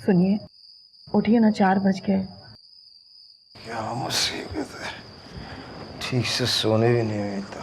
सुनिए, उठिए ना, 4 बज गए। क्या मुसीबत है, ठीक से सोने भी नहीं हुई तो।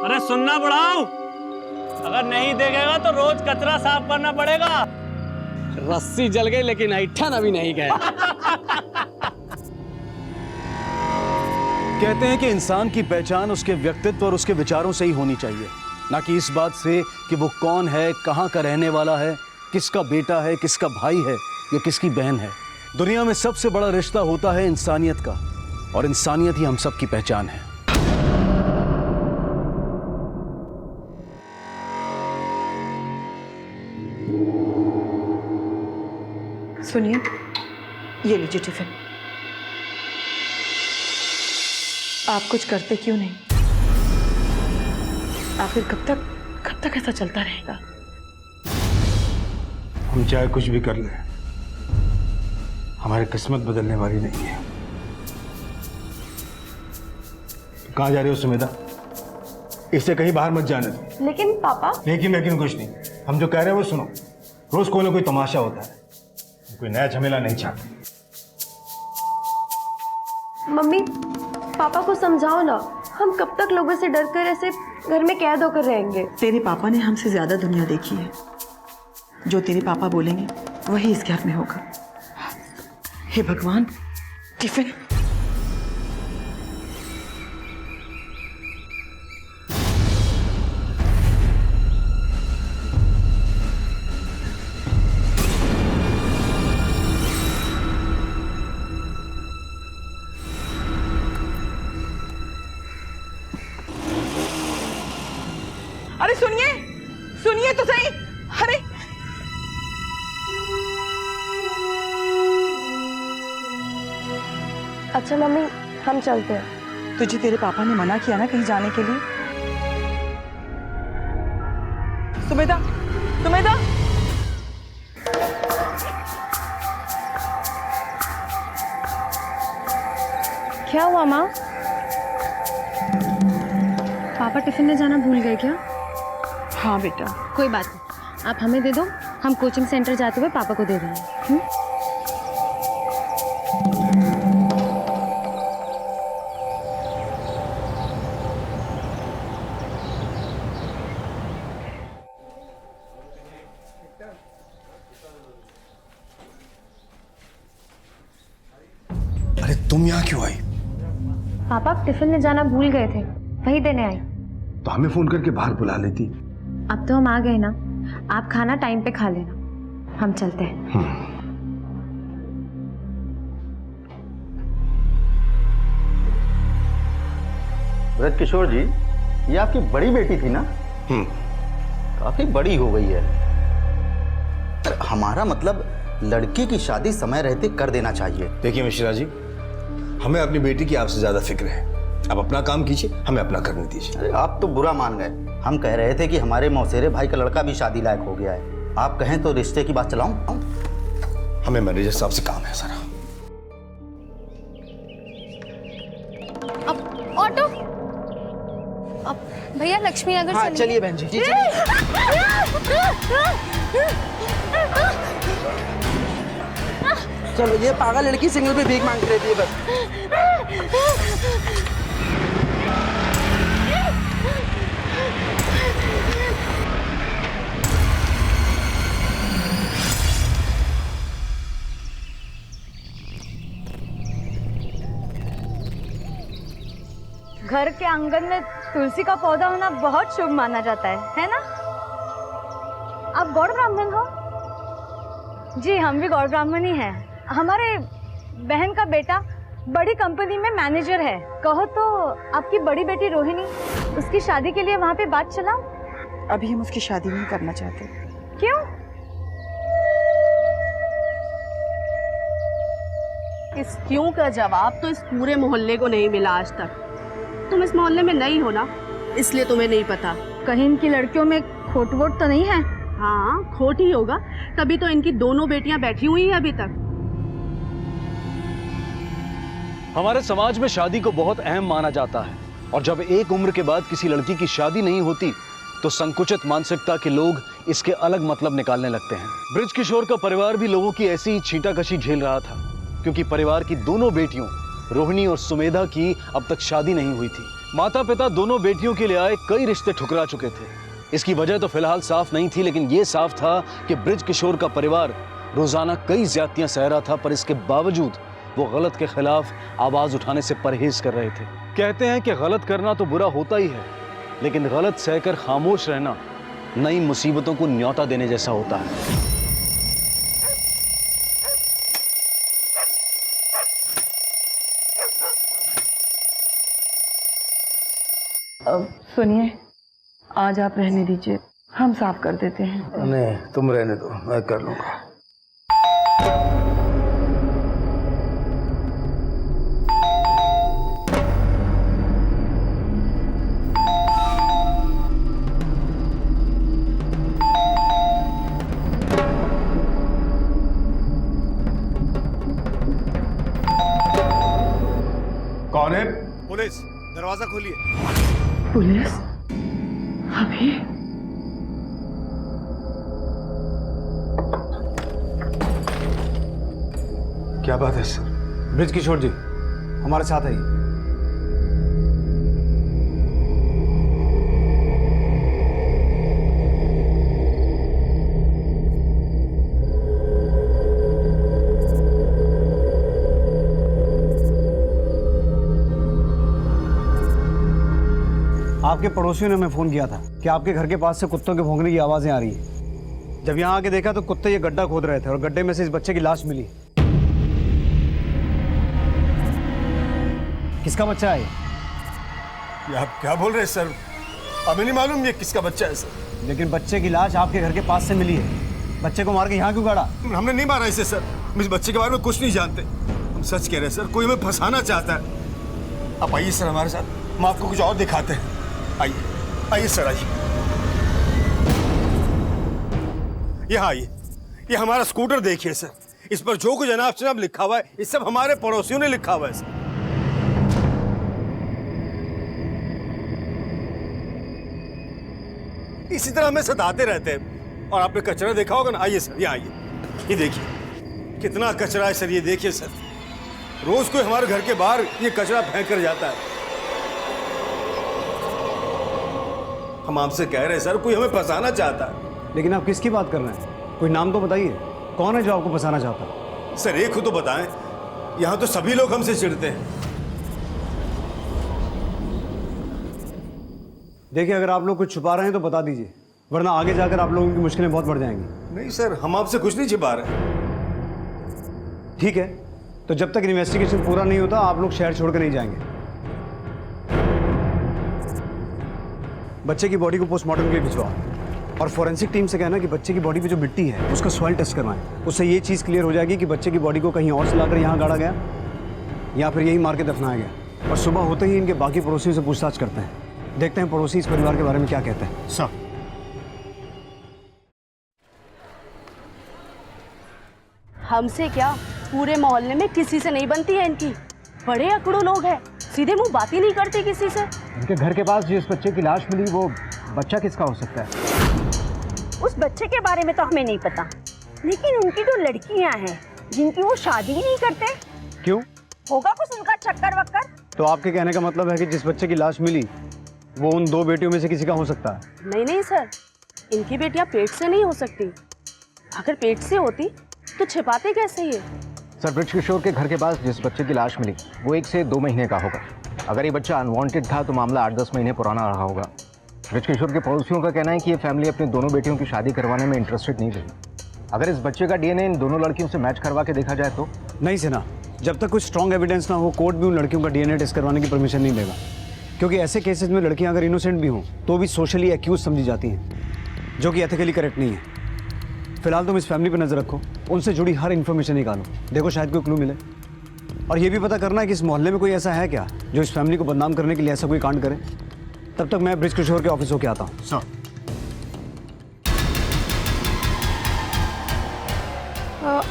अरे सुनना बुढ़ाऊ, अगर नहीं देखेगा तो रोज कचरा साफ करना पड़ेगा। रस्सी जल गई लेकिन ऐठन अभी नहीं गया। कहते हैं कि इंसान की पहचान उसके व्यक्तित्व और उसके विचारों से ही होनी चाहिए, ना कि इस बात से कि वो कौन है, कहाँ का रहने वाला है, किसका बेटा है, किसका भाई है या किसकी बहन है। दुनिया में सबसे बड़ा रिश्ता होता है इंसानियत का, और इंसानियत ही हम सब की पहचान है। सुनिए, ये लीजिए टिफिन। आप कुछ करते क्यों नहीं? आखिर कब तक ऐसा चलता रहेगा? हम चाहे कुछ भी कर लें, हमारी किस्मत बदलने वाली नहीं है। कहाँ जा रहे हो सुमेधा? इससे कहीं बाहर मत जाने दो। लेकिन पापा। लेकिन कुछ नहीं, हम जो कह रहे हैं वो सुनो। रोज कोई ना कोई तमाशा होता है, कोई नया झमेला नहीं चाहते। मम्मी, पापा को समझाओ ना, हम कब तक लोगों से डर कर ऐसे घर में कैद होकर रहेंगे? तेरे पापा ने हमसे ज्यादा दुनिया देखी है। जो तेरे पापा बोलेंगे वही इस घर में होगा। हे भगवान, टिफिन। अरे सुनिए तो सही। अरे अच्छा मम्मी, हम चलते हैं। तुझे तेरे पापा ने मना किया ना कहीं जाने के लिए? सुमेधा, सुमेधा। क्या हुआ माँ? पापा टिफिन ले जाना भूल गए क्या? हाँ बेटा। कोई बात नहीं, आप हमें दे दो, हम कोचिंग सेंटर जाते हुए पापा को दे देंगे। अरे तुम यहाँ क्यों आई? पापा टिफिन ले जाना भूल गए थे, वही देने आई। तो हमें फोन करके बाहर बुला लेती। अब तो हम आ गए ना, आप खाना टाइम पे खा लेना, हम चलते हैं। ब्रज किशोर जी, ये आपकी बड़ी बेटी थी ना? काफी बड़ी हो गई है। पर हमारा मतलब लड़की की शादी समय रहते कर देना चाहिए। देखिए मिश्रा जी, हमें अपनी बेटी की आपसे ज्यादा फिक्र है। आप अपना काम कीजिए, हमें अपना करने दीजिए। अरे आप तो बुरा मान गए। हम कह रहे थे कि हमारे मौसेरे भाई का लड़का भी शादी लायक हो गया है। आप कहें तो रिश्ते की बात चलाऊं? हमें मैनेजर साहब से काम है सारा। अब ऑटो। अब भैया लक्ष्मी नगर। हाँ चलिए बहन जी। चलो, ये पागल लड़की सिग्नल पे भीख मांगती रहती है बस। घर के आंगन में तुलसी का पौधा होना बहुत शुभ माना जाता है ना? आप गौड़ ब्राह्मण हो? जी हम भी गौड़ ब्राह्मण ही हैं। हमारे बहन का बेटा बड़ी कंपनी में मैनेजर है। कहो तो आपकी बड़ी बेटी रोहिणी, उसकी शादी के लिए वहाँ पे बात चलाओ। अभी हम उसकी शादी नहीं करना चाहते। क्यों? इस क्यों का जवाब तो इस पूरे मोहल्ले को नहीं मिला आज तक। तुम इस मोहल्ले में नहीं हो ना, इसलिए तुम्हें नहीं पता। कहीं इनकी लड़कियों में खोट वोट तो नहीं है? हाँ, खोट ही होगा, तभी तो इनकी दोनों बेटियां बैठी हुई हैं अभी तक। हमारे समाज में शादी को बहुत अहम माना जाता है और जब एक उम्र के बाद किसी लड़की की शादी नहीं होती तो संकुचित मानसिकता के लोग इसके अलग मतलब निकालने लगते हैं। ब्रिज किशोर का परिवार भी लोगों की ऐसी ही छींटाकशी झेल रहा था क्योंकि परिवार की दोनों बेटियों रोहिणी और सुमेधा की अब तक शादी नहीं हुई थी। माता पिता दोनों बेटियों के लिए आए कई रिश्ते ठुकरा चुके थे। इसकी वजह तो फिलहाल साफ नहीं थी, लेकिन यह साफ था कि ब्रिज किशोर का परिवार रोजाना कई ज्यादतियां सह रहा था, पर इसके बावजूद वो गलत के खिलाफ आवाज उठाने से परहेज कर रहे थे। कहते हैं कि गलत करना तो बुरा होता ही है, लेकिन गलत सहकर खामोश रहना नई मुसीबतों को न्योता देने जैसा होता है। अब सुनिए, आज आप रहने दीजिए, हम साफ कर देते हैं। नहीं, तुम रहने दो, मैं कर लूंगा। कौन है? पुलिस, दरवाजा खोलिए। पुलिस? अभी? क्या बात है सर? ब्रिज किशोर जी हमारे साथ आइए। आपके पड़ोसियों ने हमें फोन किया था कि आपके घर के पास से कुत्तों के भौंकने की आवाजें आ रही है। जब यहाँ आके देखा तो कुत्ते ये गड्ढा खोद रहे थे और गड्ढे में से इस बच्चे की लाश मिली। किसका बच्चा है ये आप क्या बोल रहे हैं सर? अभी नहीं मालूम ये किसका बच्चा है सर। लेकिन बच्चे की लाश आपके घर के पास से मिली है। बच्चे को मार के यहाँ क्यों गाड़ा? हमने नहीं मारा इसे सर, हम इस बच्चे के बारे में कुछ नहीं जानते। हम सच कह रहे हैं सर, कोई हमें फंसाना चाहता है। आप आइए सर हमारे साथ, हम आपको कुछ और दिखाते हैं। आइए आइए सर, आइए। यहाँ आइए, ये हमारा स्कूटर देखिए सर, इस पर जो कुछ जनाब शनाब लिखा हुआ है ये सब हमारे पड़ोसियों ने लिखा हुआ है सर। इसी तरह हमें सताते रहते हैं। और आपने कचरा देखा होगा ना, आइए सर, यहाँ आइए, ये देखिए कितना कचरा है सर, ये देखिए सर, रोज कोई हमारे घर के बाहर ये कचरा फेंक कर जाता है। हम आपसे कह रहे हैं सर, कोई हमें फंसाना चाहता है। लेकिन आप किसकी बात कर रहे हैं? कोई नाम तो बताइए, कौन है जो आपको फंसाना चाहता है? सर एक हो तो बताएं, यहाँ तो सभी लोग हमसे चिढ़ते हैं। देखिए, अगर आप लोग कुछ छुपा रहे हैं तो बता दीजिए, वरना आगे जाकर आप लोगों की मुश्किलें बहुत बढ़ जाएंगी। नहीं सर, हम आपसे कुछ नहीं छिपा रहे। ठीक है, तो जब तक इन्वेस्टिगेशन पूरा नहीं होता आप लोग शहर छोड़कर नहीं जाएंगे। बच्चे की बॉडी को पोस्टमार्टम के लिए भिजवाओ और फॉरेंसिक टीम से कहना कि बच्चे की बॉडी पे जो मिट्टी है उसका सॉइल टेस्ट करवाएं। उससे ये चीज़ क्लियर हो जाएगी कि बच्चे की बॉडी को कहीं और से लाकर यहाँ गाड़ा गया या फिर यही मार के दफनाया गया। और सुबह होते ही इनके बाकी पड़ोसियों से पूछताछ करते हैं, देखते हैं पड़ोसी इस परिवार के बारे में क्या कहते हैं। सर हमसे क्या, पूरे मोहल्ले में किसी से नहीं बनती है इनकी। बड़े अकड़ू लोग हैं, सीधे मुंह बात ही नहीं करते किसी से। इनके घर के पास जिस बच्चे की लाश मिली वो बच्चा किसका हो सकता है? उस बच्चे के बारे में तो हमें नहीं पता, लेकिन उनकी जो लड़कियां हैं जिनकी वो शादी ही नहीं करते। क्यों? होगा कुछ उनका चक्कर वक्कर। तो आपके कहने का मतलब है कि जिस बच्चे की लाश मिली वो उन दो बेटियों में से किसी का हो सकता है? नहीं नहीं सर, इनकी बेटियां पेट से नहीं हो सकती। अगर पेट से होती तो छिपाते कैसे ये? सर, ब्रिज किशोर के घर के पास जिस बच्चे की लाश मिली वो 1 से 2 महीने का होगा। अगर ये बच्चा अनवांटेड था तो मामला 8-10 महीने पुराना रहा होगा। ब्रिजकिशोर के पड़ोसियों का कहना है कि ये फैमिली अपनी दोनों बेटियों की शादी करवाने में इंटरेस्टेड नहीं रही। अगर इस बच्चे का डीएनए इन दोनों लड़कियों से मैच करवा के देखा जाए तो? नहीं सिन्हा, जब तक कोई स्ट्रॉन्ग एविडेंस ना हो कोर्ट भी उन लड़कियों का डीएनए टेस्ट करवाने की परमिशन नहीं देगा, क्योंकि ऐसे केसेस में लड़कियां अगर इनोसेंट भी हों तो भी सोशली एक्यूज समझी जाती हैं, जो कि एथिकली करेक्ट नहीं है। फिलहाल तुम इस फैमिली पर नजर रखो, उनसे जुड़ी हर इन्फॉर्मेशन निकालो, देखो शायद कोई क्लू मिले। और ये भी पता करना है कि इस मोहल्ले में कोई ऐसा है क्या जो इस फैमिली को बदनाम करने के लिए ऐसा कोई कांड करे। तब तक मैं ब्रिजकिशोर के ऑफिस होके आता हूँ। सर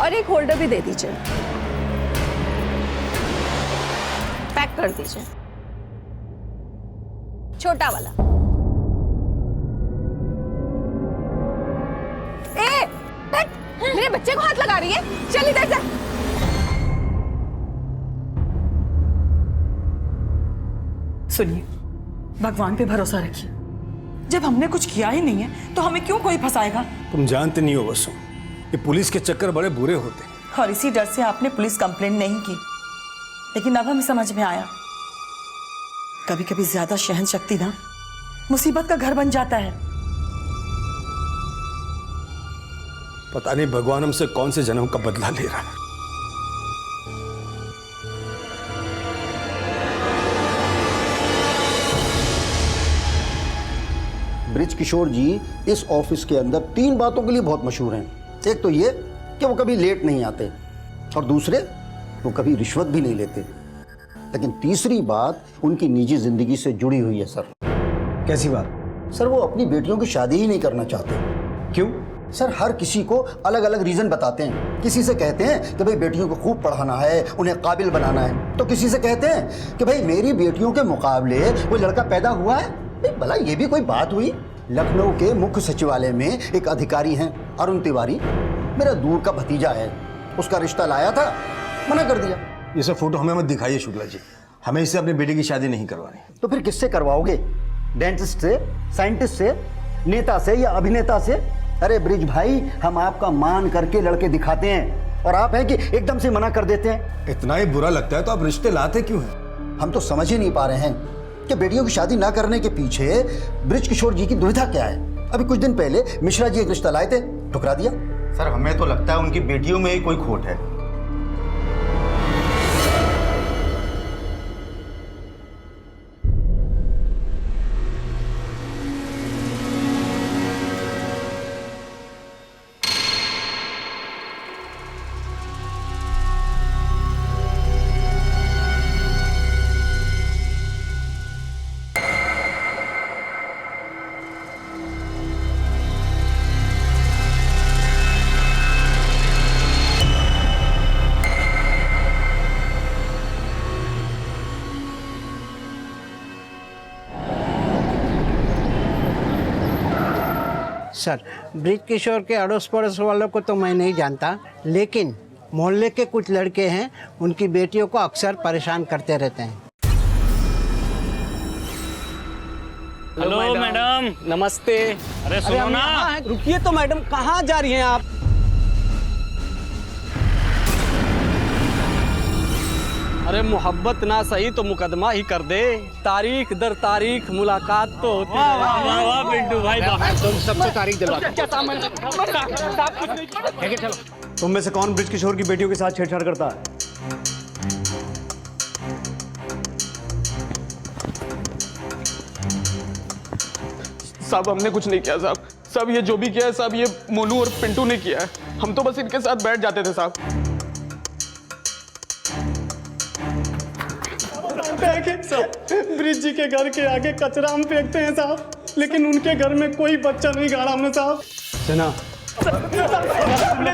और एक होल्डर भी दे दीजिए, पैक कर दीजिए, छोटा वाला। ए, मेरे बच्चे को हाथ लगा रही है, चल इधर से। सुनिए, भगवान पे भरोसा रखिए। जब हमने कुछ किया ही नहीं है तो हमें क्यों कोई फंसाएगा? तुम जानते नहीं हो वसु, ये पुलिस के चक्कर बड़े बुरे होते हैं। और इसी डर से आपने पुलिस कंप्लेंट नहीं की। लेकिन अब हमें समझ में आया, कभी कभी ज्यादा सहन शक्ति ना मुसीबत का घर बन जाता है। पता नहीं भगवान हमसे कौन से जन्म का बदला ले रहा है। ब्रिजकिशोर जी इस ऑफिस के अंदर 3 बातों के लिए बहुत मशहूर हैं। एक तो ये कि वो कभी लेट नहीं आते, और दूसरे वो कभी रिश्वत भी नहीं लेते। लेकिन तीसरी बात उनकी निजी जिंदगी से जुड़ी हुई है सर। कैसी बात? सर वो अपनी बेटियों की शादी ही नहीं करना चाहते। क्यों? सर हर किसी को अलग अलग रीजन बताते हैं। किसी से कहते हैं कि भाई बेटियों को खूब पढ़ाना है, उन्हें काबिल बनाना है, तो किसी से कहते हैं कि भाई मेरी बेटियों के मुकाबले कोई लड़का पैदा हुआ है। भला ये भी कोई बात हुई? लखनऊ के मुख्य सचिवालय में एक अधिकारी हैं अरुण तिवारी, मेरा दूर का भतीजा है, उसका रिश्ता लाया था, मना कर दिया। ये सब फोटो हमें मत दिखाइए शुक्ला जी, हमें इससे अपनी बेटी की शादी नहीं करवानी। तो फिर किससे करवाओगे? डेंटिस्ट से, साइंटिस्ट से, नेता से या अभिनेता से? अरे ब्रिज भाई, हम आपका मान करके लड़के दिखाते हैं और आप हैं कि एकदम से मना कर देते हैं। इतना ही बुरा लगता है तो आप रिश्ते लाते क्यों हैं? हम तो समझ ही नहीं पा रहे हैं कि बेटियों की शादी ना करने के पीछे ब्रिजकिशोर जी की दुविधा क्या है। अभी कुछ दिन पहले मिश्रा जी एक रिश्ता लाए थे, ठुकरा दिया। सर हमें तो लगता है उनकी बेटियों में ही कोई खोट है। सर ब्रिजकिशोर के अड़ोस पड़ोस वालों को तो मैं नहीं जानता, लेकिन मोहल्ले के कुछ लड़के हैं, उनकी बेटियों को अक्सर परेशान करते रहते हैं। Hello madam. नमस्ते। अरे सुनो ना। रुकिए तो मैडम, कहाँ जा रही हैं आप? अरे मोहब्बत ना सही तो मुकदमा ही कर दे, तारीख दर तारीख मुलाकात तो होती है। वाह वाह वाह पिंटू भाई, तुम सबसे तारीख दिलवा। तुम में से कौन ब्रिजकिशोर की बेटियों के साथ छेड़छाड़ करता है? साहब हमने कुछ नहीं किया साहब। सब ये जो भी किया है साहब, ये मोनू और पिंटू ने किया है। हम तो बस इनके साथ बैठ जाते थे साहब। ब्रिज जी के घर के आगे कचरा हम फेंकते हैं साहब, लेकिन उनके घर में कोई बच्चा नहीं गाड़ा हमने साहब। सिन्हा,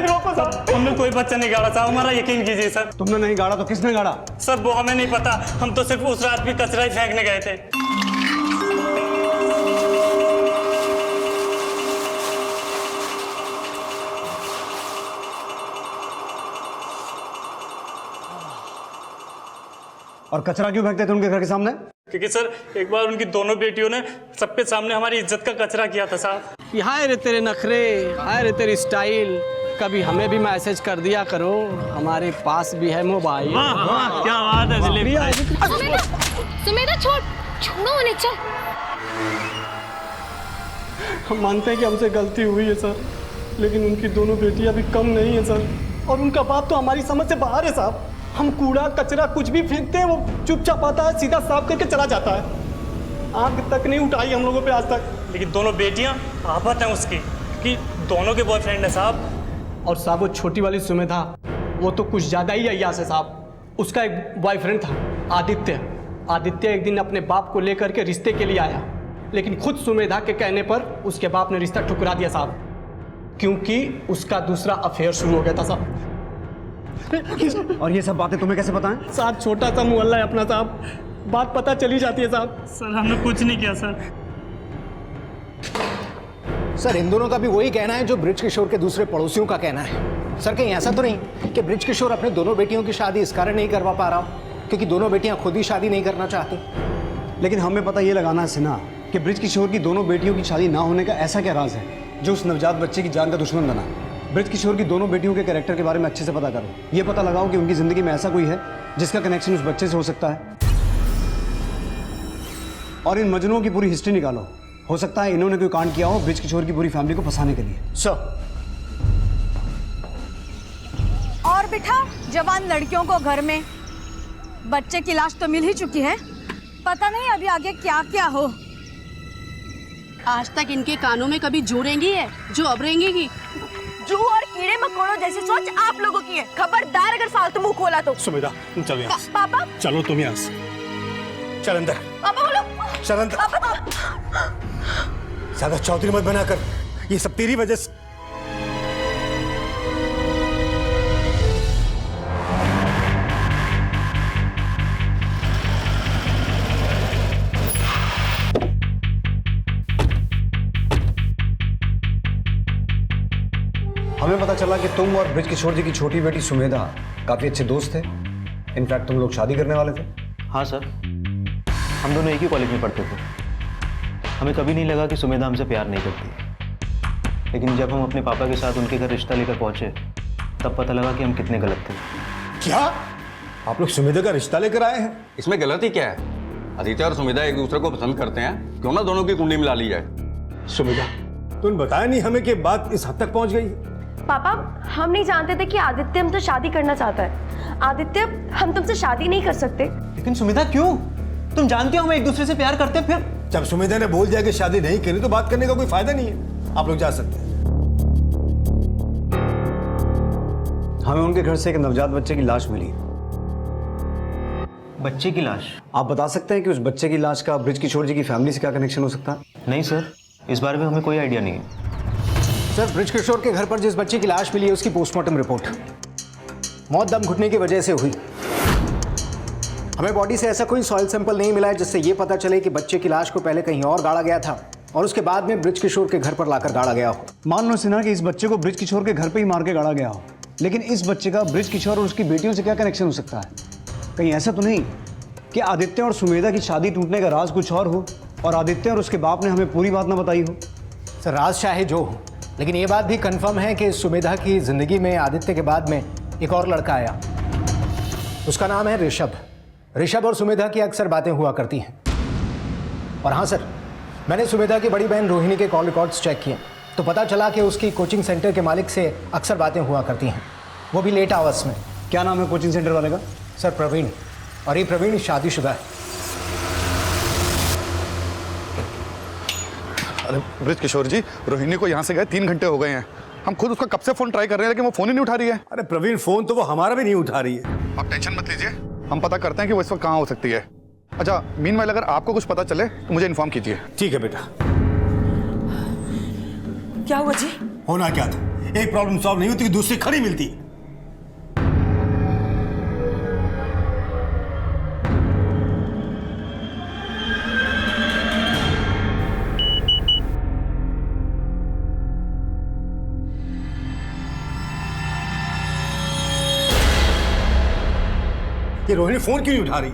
रोको साहब। हमने कोई बच्चा नहीं गाड़ा साहब, हमारा यकीन कीजिए सर। तुमने नहीं गाड़ा तो किसने गाड़ा? सर वो हमें नहीं पता, हम तो सिर्फ उस रात भी कचरा ही फेंकने गए थे। और कचरा क्यों फेंकते थे उनके घर के सामने? क्योंकि सर एक बार उनकी दोनों बेटियों ने सबके सामने हमारी इज्जत का कचरा किया था साहब। हाय रे तेरे नखरे, हाय रे तेरी स्टाइल, कभी हमें भी मैसेज कर दिया करो, हमारे पास भी है मोबाइल। वाह वाह क्या बात है दिलीप भाई। सुमेधा छोड़ो उन्हें, चल। हम मानते हैं कि हमसे गलती हुई है सर, लेकिन उनकी दोनों बेटियां भी कम नहीं है सर, और उनका बाप तो हमारी समझ से बाहर है साहब। हम कूड़ा कचरा कुछ भी फेंकते हैं, वो चुपचाप आता है, सीधा साफ करके चला जाता है। आंख तक नहीं उठाई हम लोगों पे आज तक। लेकिन दोनों बेटियां आफत हैं उसकी, कि दोनों के बॉयफ्रेंड है साहब। और साहब वो छोटी वाली सुमेधा, वो तो कुछ ज़्यादा ही अय्यास है साहब। उसका एक बॉयफ्रेंड था आदित्य। आदित्य एक दिन अपने बाप को लेकर के रिश्ते के लिए आया, लेकिन खुद सुमेधा के कहने पर उसके बाप ने रिश्ता ठुकरा दिया साहब, क्योंकि उसका दूसरा अफेयर शुरू हो गया था साहब। और ये सब बातें तुम्हें कैसे पता है? साहब छोटा सा मोहल्ला है अपना साहब, बात पता चली जाती है साहब। सर हमने कुछ नहीं किया सर। सर इन दोनों का भी वही कहना है जो ब्रिज किशोर के दूसरे पड़ोसियों का कहना है। सर कहीं ऐसा तो नहीं कि ब्रिज किशोर अपने दोनों बेटियों की शादी इस कारण नहीं करवा पा रहा हो क्योंकि दोनों बेटियां खुद ही शादी नहीं करना चाहती? लेकिन हमें पता ये लगाना है सिन्हा कि ब्रिज किशोर की दोनों बेटियों की शादी ना होने का ऐसा क्या राज है जो उस नवजात बच्चे की जान का दुश्मन बना। ब्रिज किशोर की दोनों बेटियों के कैरेक्टर के बारे में अच्छे से पता करो। ये पता लगाओ कि उनकी जिंदगी में ऐसा कोई है जिसका कनेक्शन उस बच्चे से हो सकता है, और इन मजनुओं की पूरी हिस्ट्री निकालो। हो सकता है इन्होंने कोई कांड किया हो ब्रिज किशोर की पूरी फैमिली को फंसाने के लिए। सर और बेटा, जवान लड़कियों को घर में बच्चे की लाश तो मिल ही चुकी है, पता नहीं अभी आगे क्या क्या हो। आज तक इनके कानों में कभी जू रेंगी है जो अब रेंगेगी। जू और कीड़े मकोड़ों जैसी सोच आप लोगों की है। खबरदार अगर फालतू मुंह खोला तो। सुमेधा तुम चलो यहाँ से। पापा चलो तुम यहाँ से, चल अंदर। पापा बोलो। चल अंदर। ज्यादा चौधरी मत बना कर, ये सब तेरी वजह से। हमें पता चला कि तुम और ब्रिज किशोर जी की छोटी बेटी सुमेधा काफी अच्छे दोस्त थे। इनफैक्ट तुम लोग शादी करने वाले थे। हाँ सर, हम दोनों एक ही कॉलेज में पढ़ते थे। हमें कभी नहीं लगा कि सुमेधा हमसे प्यार नहीं करती, लेकिन जब हम अपने पापा के साथ उनके घर रिश्ता लेकर पहुंचे तब पता लगा कि हम कितने गलत थे। क्या आप लोग सुमेधा का रिश्ता लेकर आए हैं? इसमें गलती क्या है? आदित्य और सुमेधा एक दूसरे को पसंद करते हैं, क्यों ना दोनों की कुंडली मिला ली जाए। सुमेधा तुमने बताया नहीं हमें कि बात इस हद तक पहुंच गई। पापा हम नहीं जानते थे कि आदित्य हमसे शादी करना चाहता है। आदित्य हम तुमसे शादी नहीं कर सकते। लेकिन सुमेधा क्यों? तुम जानते हो हम एक दूसरे से प्यार करते हैं। फिर जब सुमेधा ने बोल दिया कि शादी नहीं करनी तो बात करने का कोई फायदा नहीं है। आप लोग जा सकते हैं। हमें उनके घर से एक नवजात बच्चे की लाश मिली। बच्चे की लाश? आप बता सकते हैं कि उस बच्चे की लाश का ब्रिज किशोर जी की फैमिली से क्या कनेक्शन हो सकता है? नहीं सर, इस बारे में हमें कोई आइडिया नहीं है। सर ब्रिज किशोर के घर पर जिस बच्चे की लाश मिली है उसकी पोस्टमार्टम रिपोर्ट मौत दम घुटने की वजह से हुई। हमें बॉडी से ऐसा कोई सॉइल सैंपल नहीं मिला है जिससे ये पता चले कि बच्चे की लाश को पहले कहीं और गाड़ा गया था और उसके बाद में ब्रिज किशोर के घर पर लाकर गाड़ा गया हो। मान लो सिन्हा कि इस बच्चे को ब्रिज किशोर के घर पे ही मार के गाड़ा गया हो, लेकिन इस बच्चे का ब्रिज किशोर और उसकी बेटियों से क्या कनेक्शन हो सकता है? कहीं ऐसा तो नहीं कि आदित्य और सुमेधा की शादी टूटने का राज कुछ और हो और आदित्य और उसके बाप ने हमें पूरी बात ना बताई हो? सर राज चाहे जो हो, लेकिन ये बात भी कंफर्म है कि सुमेधा की जिंदगी में आदित्य के बाद में एक और लड़का आया। उसका नाम है ऋषभ। ऋषभ और सुमेधा की अक्सर बातें हुआ करती हैं। और हाँ सर, मैंने सुमेधा की बड़ी बहन रोहिणी के कॉल रिकॉर्ड्स चेक किए तो पता चला कि उसकी कोचिंग सेंटर के मालिक से अक्सर बातें हुआ करती हैं, वो भी लेट आवर्स में। क्या नाम है कोचिंग सेंटर वाले का? सर प्रवीण। और ये प्रवीण शादीशुदा है। अरे ब्रिज किशोर जी, रोहिणी को यहाँ से गए 3 घंटे हो गए हैं। हम खुद उसका कब से फोन ट्राई कर रहे हैं लेकिन वो फोन ही नहीं उठा रही है। अरे प्रवीण, फोन तो वो हमारा भी नहीं उठा रही है। आप टेंशन मत लीजिए, हम पता करते हैं कि वो इस वक्त कहाँ हो सकती है। अच्छा मीनवाइल अगर आपको कुछ पता चले तो मुझे इन्फॉर्म कीजिए। ठीक है बेटा। क्या हुआ जी? होना क्या था, एक प्रॉब्लम सॉल्व नहीं होती कि दूसरी खड़ी मिलती। ये रोहिणी फोन क्यों नहीं उठा रही?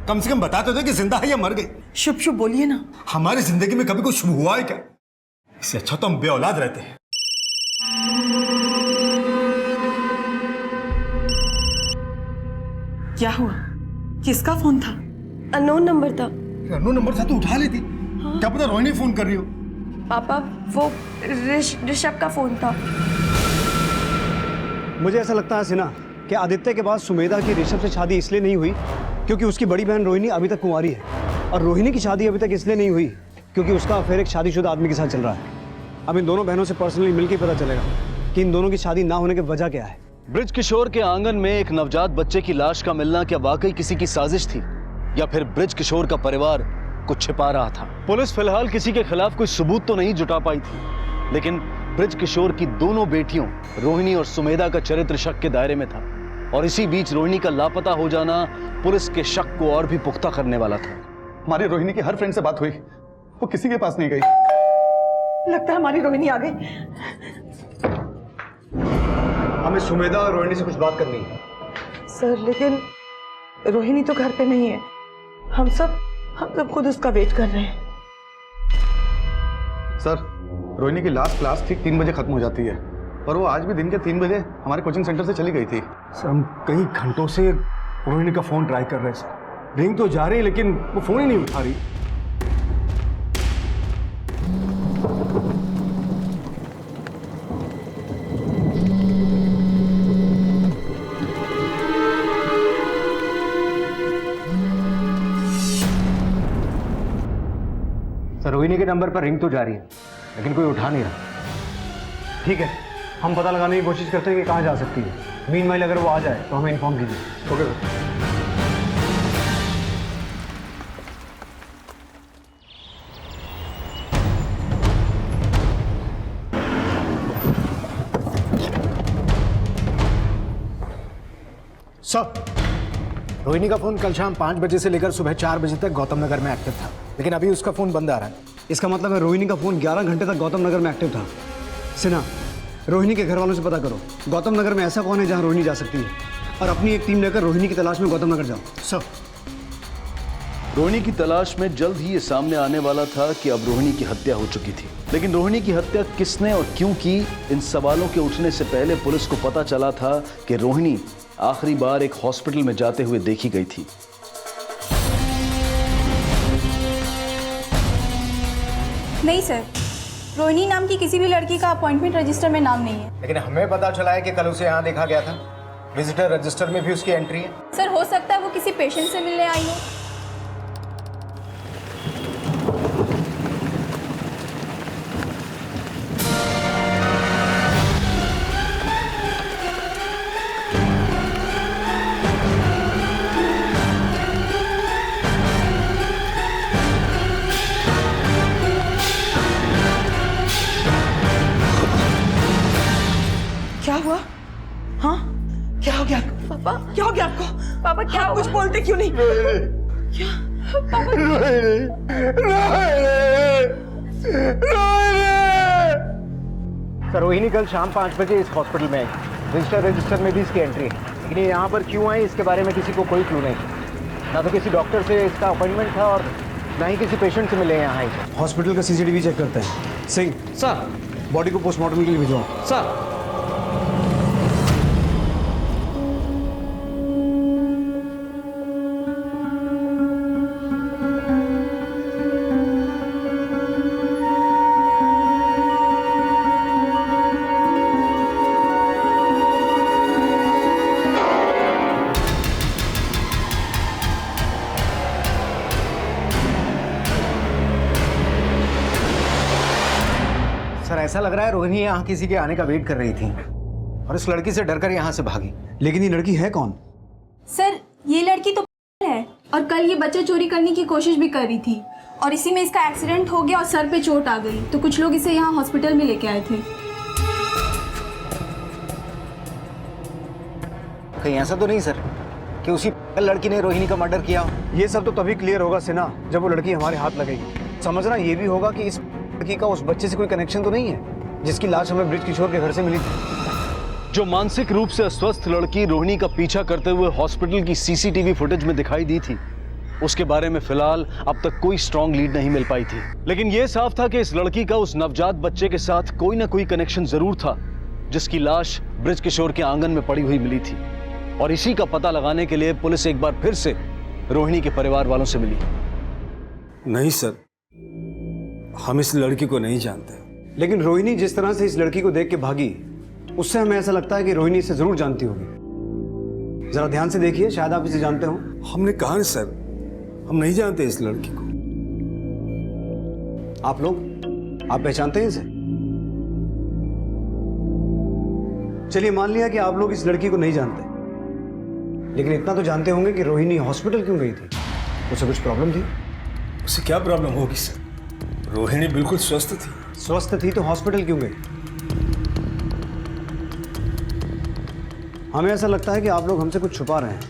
कम से कम बता तो दे कि जिंदा है या मर गई। शुभ शुभ बोलिए ना। हमारी जिंदगी में कभी कुछ शुभ हुआ है क्या? इससे अच्छा तो हम बेऔलाद रहते हैं। क्या हुआ? किसका फोन था? अननोन नंबर था। अननोन नंबर था तो उठा लेती। क्या पता रोहिणी फोन कर रही हो। पापा वो ऋषभ का फोन था। मुझे ऐसा लगता है सिन्हा कि आदित्य के बाद सुमेधा की ऋषभ से शादी इसलिए नहीं हुई क्योंकि उसकी बड़ी बहन रोहिणी अभी तक कुंवारी है, और रोहिणी की शादी अभी तक इसलिए नहीं हुई क्योंकि उसका अफेयर एक शादीशुदा आदमी के साथ चल रहा है। अब इन दोनों बहनों से पर्सनली मिलकर पता चलेगा कि इन दोनों की शादी ना होने की वजह क्या है। ब्रिज किशोर के आंगन में एक नवजात बच्चे की लाश का मिलना क्या वाकई किसी की साजिश थी, या फिर ब्रिज किशोर का परिवार कुछ छिपा रहा था? पुलिस फिलहाल किसी के खिलाफ कोई सबूत तो नहीं जुटा पाई थी, लेकिन ब्रिज किशोर की दोनों बेटियों रोहिणी और सुमेधा का चरित्र शक के दायरे में था, और इसी बीच रोहिणी का लापता हो जाना पुलिस के शक को और भी पुख्ता करने वाला था। हमारी रोहिणी की हर फ्रेंड से बात हुई, वो किसी के पास नहीं गई। लगता है हमारी रोहिणी आ गई। हमें सुमेधा और रोहिणी से कुछ बात करनी है। सर लेकिन रोहिणी तो घर पे नहीं है। हम सब खुद उसका वेट कर रहे हैं। सर, रोहिणी की लास्ट क्लास ठीक 3 बजे खत्म हो जाती है, और वो आज भी दिन के 3 बजे हमारे कोचिंग सेंटर से चली गई थी। सर हम कई घंटों से रोहिणी का फोन ट्राई कर रहे हैं सर। रिंग तो जा रही है लेकिन वो फोन ही नहीं उठा रही। सर रोहिणी के नंबर पर रिंग तो जा रही है लेकिन कोई उठा नहीं रहा। ठीक है, हम पता लगाने की कोशिश करते हैं कि कहाँ जा सकती है। मीनवाइल अगर वो आ जाए तो हमें इन्फॉर्म कीजिए। Okay sir. सर रोहिणी का फोन कल शाम 5 बजे से लेकर सुबह 4 बजे तक गौतम नगर में एक्टिव था, लेकिन अभी उसका फोन बंद आ रहा है। इसका मतलब है रोहिणी का फोन 11 घंटे तक गौतम नगर में एक्टिव था। सिन्हा, रोहिणी के घर वालों से पता करो गौतम नगर में ऐसा कौन है जहां रोहिणी जा सकती है, और अपनी एक टीम लेकर रोहिणी की तलाश में गौतम नगर जाओ। सर रोहिणी की तलाश में जल्द ही ये सामने आने वाला था कि अब रोहिणी की हत्या हो चुकी थी, लेकिन रोहिणी की हत्या किसने और क्यों की, इन सवालों के उठने से पहले पुलिस को पता चला था कि रोहिणी आखिरी बार एक हॉस्पिटल में जाते हुए देखी गई थी। नहीं सर, रोहिणी नाम की किसी भी लड़की का अपॉइंटमेंट रजिस्टर में नाम नहीं है। लेकिन हमें पता चला है कि कल उसे यहाँ देखा गया था, विजिटर रजिस्टर में भी उसकी एंट्री है। सर हो सकता है वो किसी पेशेंट से मिलने आई हो। क्या हुआ? हाँ क्या हो गया पापा? क्या हो गया आपको? पापा क्या हुआ? कुछ बोलते क्यों नहीं? क्या पापा? सर रोहिणी कल शाम 5 बजे इस हॉस्पिटल में आई, रजिस्टर में भी इसकी एंट्री है, लेकिन ये यहाँ पर क्यों आई इसके बारे में किसी को कोई क्लू नहीं। ना तो किसी डॉक्टर से इसका अपॉइंटमेंट था और ना ही किसी पेशेंट से मिले यहाँ आई। हॉस्पिटल का सीसीटीवी चेक करते हैं। सिंह सर, बॉडी को पोस्टमार्टम के लिए भिजवाओ। सर ऐसा लग रहा है रोहिणी यहाँ किसी के आने का वेट कर रही थी और इस लड़की से डरकर यहाँ से भागी। लेकिन ये लड़की है कौन? सर ये लड़की तो है और कल ये बच्चा चोरी करने की कोशिश भी कर रही थी, और इसी में इसका एक्सीडेंट हो गया और सर पे चोट आ गई, तो कुछ लोग इसे यहाँ हॉस्पिटल में लेके आए थे। कहीं ऐसा तो नहीं सर कि उसी लड़की ने रोहिणी का मर्डर किया? ये सब तो तभी क्लियर होगा सिन्हा जब वो लड़की हमारे हाथ लगेगी। समझना ये भी होगा कि इस लड़की का उस बच्चे से कोई कनेक्शन तो नहीं है जिसकी लाश हमें ब्रिज किशोर के घर से मिली थी। जो मानसिक रूप से अस्वस्थ लड़की रोहिणी का पीछा करते हुए हॉस्पिटल की सीसीटीवी फुटेज में दिखाई दी थी, उसके बारे में फिलहाल अब तक कोई स्ट्रॉन्ग लीड नहीं मिल पाई थी। लेकिन यह साफ था कि इस लड़की का उस नवजात बच्चे के साथ कोई ना कोई कनेक्शन जरूर था जिसकी लाश ब्रिज किशोर के आंगन में पड़ी हुई मिली थी। और इसी का पता लगाने के लिए पुलिस एक बार फिर से रोहिणी के परिवार वालों से मिली? नहीं सर, हम इस लड़की को नहीं जानते। लेकिन रोहिणी जिस तरह से इस लड़की को देख के भागी, उससे हमें ऐसा लगता है कि रोहिणी इसे जरूर जानती होगी। जरा ध्यान से देखिए, शायद आप इसे जानते हो। हमने कहा ना सर, हम नहीं जानते इस लड़की को। आप लोग, आप पहचानते हैं इसे? चलिए मान लिया कि आप लोग इस लड़की को नहीं जानते, लेकिन इतना तो जानते होंगे कि रोहिणी हॉस्पिटल क्यों गई थी? उसे कुछ प्रॉब्लम थी? उसे क्या प्रॉब्लम होगी सर? रोहिणी बिल्कुल स्वस्थ थी। स्वस्थ थी तो हॉस्पिटल क्यों गई? हमें ऐसा लगता है कि आप लोग हमसे कुछ छुपा रहे हैं।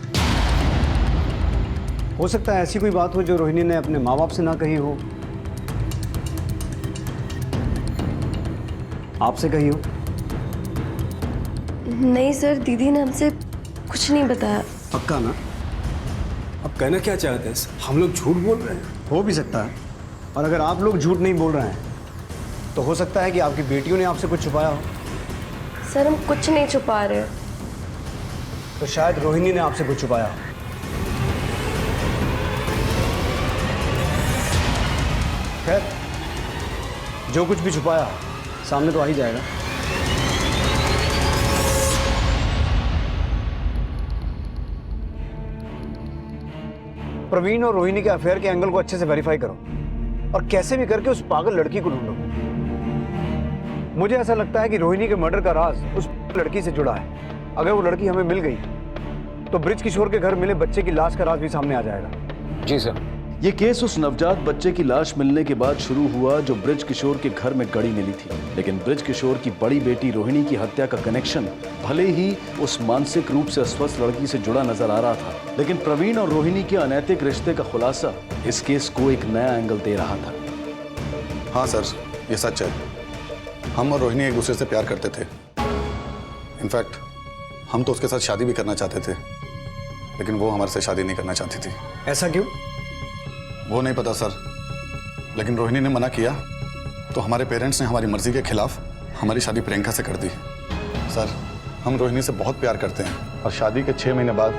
हो सकता है ऐसी कोई बात हो जो रोहिणी ने अपने माँ बाप से ना कही हो, आपसे कही हो। नहीं सर, दीदी ने हमसे कुछ नहीं बताया। पक्का ना? अब कहना क्या चाहते हैं सर? हम लोग झूठ बोल रहे हैं? हो भी सकता है, और अगर आप लोग झूठ नहीं बोल रहे हैं तो हो सकता है कि आपकी बेटियों ने आपसे कुछ छुपाया हो। सर हम कुछ नहीं छुपा रहे। तो शायद रोहिणी ने आपसे कुछ छुपाया हो। खैर, जो कुछ भी छुपाया सामने तो आ ही जाएगा। प्रवीण और रोहिणी के अफेयर के एंगल को अच्छे से वेरीफाई करो और कैसे भी करके उस पागल लड़की को ढूंढो। मुझे ऐसा लगता है कि रोहिणी के मर्डर का राज उस लड़की से जुड़ा है। अगर वो लड़की हमें मिल गई तो ब्रिज किशोर के घर मिले बच्चे की लाश का राज भी सामने आ जाएगा। जी सर। ये केस उस नवजात बच्चे की लाश मिलने के बाद शुरू हुआ जो ब्रिज किशोर के घर में गड़ी मिली थी। लेकिन ब्रिज किशोर की बड़ी बेटी रोहिणी की हत्या का कनेक्शन भले ही उस मानसिक रूप से अस्वस्थ लड़की से जुड़ा नजर आ रहा था, लेकिन प्रवीण और रोहिणी के अनैतिक रिश्ते का खुलासा इस केस को एक नया एंगल दे रहा था। हाँ सर, ये सच है। हम और रोहिणी एक दूसरे से प्यार करते थे। इनफैक्ट हम तो उसके साथ शादी भी करना चाहते थे, लेकिन वो हमारे से शादी नहीं करना चाहती थी। ऐसा क्यों? वो नहीं पता सर, लेकिन रोहिणी ने मना किया तो हमारे पेरेंट्स ने हमारी मर्जी के खिलाफ हमारी शादी प्रियंका से कर दी। सर, हम रोहिणी से बहुत प्यार करते हैं और शादी के 6 महीने बाद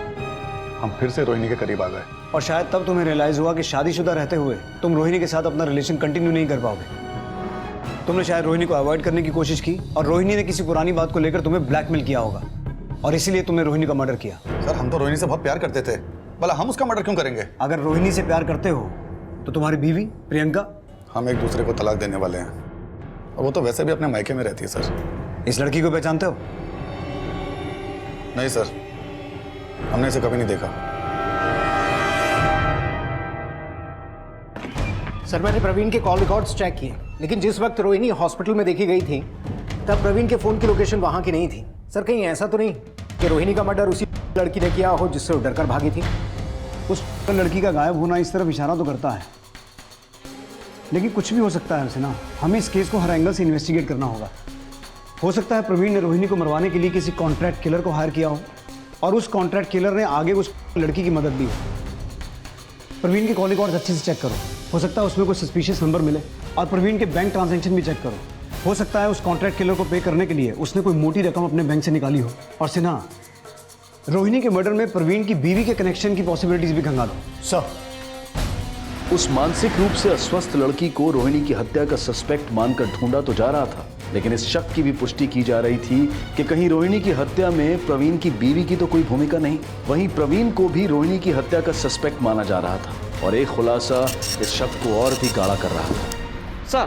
हम फिर से रोहिणी के करीब आ गए। और शायद तब तुम्हें रियलाइज हुआ कि शादीशुदा रहते हुए तुम रोहिणी के साथ अपना रिलेशन कंटिन्यू नहीं कर पाओगे। तुमने शायद रोहिणी को अवॉइड करने की कोशिश की और रोहिणी ने किसी पुरानी बात को लेकर तुम्हें ब्लैकमेल किया होगा और इसीलिए तुमने रोहिणी का मर्डर किया। सर, हम तो रोहिणी से बहुत प्यार करते थे, भला हम उसका मर्डर क्यों करेंगे? अगर रोहिणी से प्यार करते हो तो तुम्हारी बीवी प्रियंका? हम एक दूसरे को तलाक देने वाले हैं और वो तो वैसे भी अपने मायके में रहती है। सर, इस लड़की को पहचानते हो? नहीं सर, हमने इसे कभी नहीं देखा। सर, मैंने प्रवीण के कॉल रिकॉर्ड्स चेक किए, लेकिन जिस वक्त रोहिणी हॉस्पिटल में देखी गई थी तब प्रवीण के फोन की लोकेशन वहां की नहीं थी। सर, कहीं ऐसा तो नहीं कि रोहिणी का मर्डर उसी लड़की ने किया हो जिससे वो डरकर भागी थी? उस लड़की का गायब होना इस तरफ इशारा तो करता है, लेकिन कुछ भी हो सकता है। ना, हमें इस केस को हर एंगल से इन्वेस्टिगेट करना होगा। हो सकता है प्रवीण ने रोहिणी को मरवाने के लिए किसी कॉन्ट्रैक्ट किलर को हायर किया हो और उस कॉन्ट्रैक्ट किलर ने आगे उस लड़की की मदद दी हो। प्रवीण के कॉल रिकॉर्ड्स अच्छे से चेक करो, हो सकता है उसमें कोई सस्पिशियस नंबर मिले। और प्रवीण के बैंक ट्रांजैक्शन भी चेक करो, हो सकता है उस कॉन्ट्रैक्ट किलर को पे करने के लिए उसने कोई मोटी रकम अपने बैंक से निकाली हो। और सिन्हा, रोहिणी के मर्डर में प्रवीण की बीवी के कनेक्शन की पॉसिबिलिटीज भी खंगालो। सर, उस मानसिक रूप से अस्वस्थ लड़की को रोहिणी की हत्या का सस्पेक्ट मानकर ढूंढा तो जा रहा था, लेकिन इस शक की भी पुष्टि की जा रही थी कि कहीं रोहिणी की हत्या में प्रवीण की बीवी की तो कोई भूमिका नहीं। वहीं प्रवीण को भी रोहिणी की हत्या का सस्पेक्ट माना जा रहा था और एक खुलासा इस शक को और भी गाढ़ा कर रहा था। सर,